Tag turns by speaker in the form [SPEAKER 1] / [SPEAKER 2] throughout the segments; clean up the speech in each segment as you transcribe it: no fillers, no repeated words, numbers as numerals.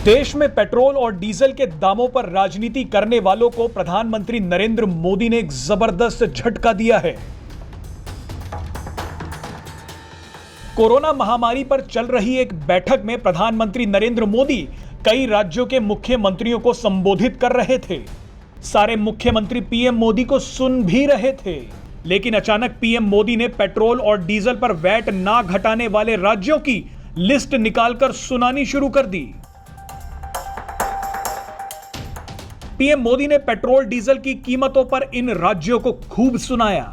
[SPEAKER 1] देश में पेट्रोल और डीजल के दामों पर राजनीति करने वालों को प्रधानमंत्री नरेंद्र मोदी ने एक जबरदस्त झटका दिया है। कोरोना महामारी पर चल रही एक बैठक में प्रधानमंत्री नरेंद्र मोदी कई राज्यों के मुख्यमंत्रियों को संबोधित कर रहे थे। सारे मुख्यमंत्री पीएम मोदी को सुन भी रहे थे, लेकिन अचानक पीएम मोदी ने पेट्रोल और डीजल पर वैट ना घटाने वाले राज्यों की लिस्ट निकालकर सुनानी शुरू कर दी। पीएम मोदी ने पेट्रोल डीजल की कीमतों पर इन राज्यों को खूब सुनाया।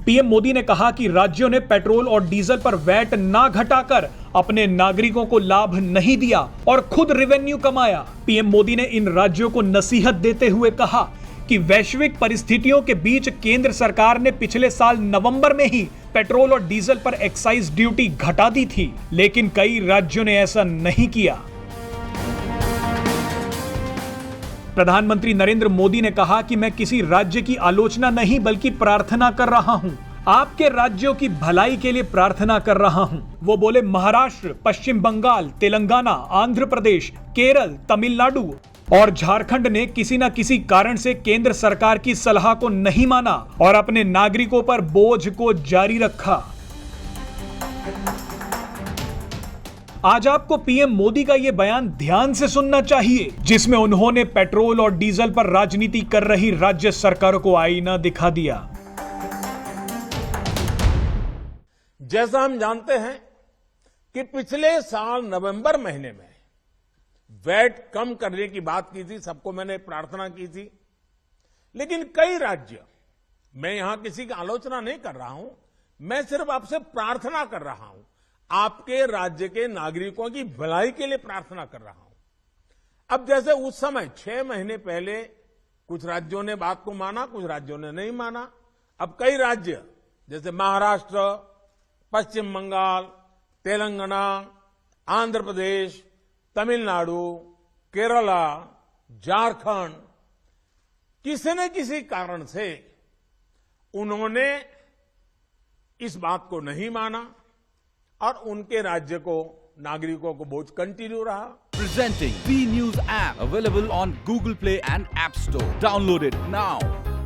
[SPEAKER 1] पीएम मोदी ने कहा कि राज्यों ने पेट्रोल और डीजल पर वैट ना घटाकर अपने नागरिकों को लाभ नहीं दिया और खुद रेवेन्यू कमाया। पीएम मोदी ने इन राज्यों को नसीहत देते हुए कहा कि वैश्विक परिस्थितियों के बीच केंद्र सरकार ने पिछले साल नवंबर में ही पेट्रोल और डीजल पर एक्साइज ड्यूटी घटा दी थी, लेकिन कई राज्यों ने ऐसा नहीं किया। प्रधानमंत्री नरेंद्र मोदी ने कहा कि मैं किसी राज्य की आलोचना नहीं बल्कि प्रार्थना कर रहा हूं, आपके राज्यों की भलाई के लिए प्रार्थना कर रहा हूं। वो बोले महाराष्ट्र, पश्चिम बंगाल, तेलंगाना, आंध्र प्रदेश, केरल, तमिलनाडु और झारखंड ने किसी न किसी कारण से केंद्र सरकार की सलाह को नहीं माना और अपने नागरिकों पर बोझ को जारी रखा। आज आपको पीएम मोदी का यह बयान ध्यान से सुनना चाहिए, जिसमें उन्होंने पेट्रोल और डीजल पर राजनीति कर रही राज्य सरकारों को आईना दिखा दिया।
[SPEAKER 2] जैसा हम जानते हैं कि पिछले साल नवंबर महीने में वैट कम करने की बात की थी, सबको मैंने प्रार्थना की थी, लेकिन कई राज्य, मैं यहां किसी की आलोचना नहीं कर रहा हूं, मैं सिर्फ आपसे प्रार्थना कर रहा हूं, आपके राज्य के नागरिकों की भलाई के लिए प्रार्थना कर रहा हूं। अब जैसे उस समय 6 महीने पहले कुछ राज्यों ने बात को माना, कुछ राज्यों ने नहीं माना। अब कई राज्य जैसे महाराष्ट्र, पश्चिम बंगाल, तेलंगाना, आंध्र प्रदेश, तमिलनाडु, केरला, झारखंड, किसी न किसी कारण से उन्होंने इस बात को नहीं माना और उनके राज्य को, नागरिकों को बोझ कंटिन्यू रहा।
[SPEAKER 3] Presenting B News app available on Google Play and App Store. Download it now.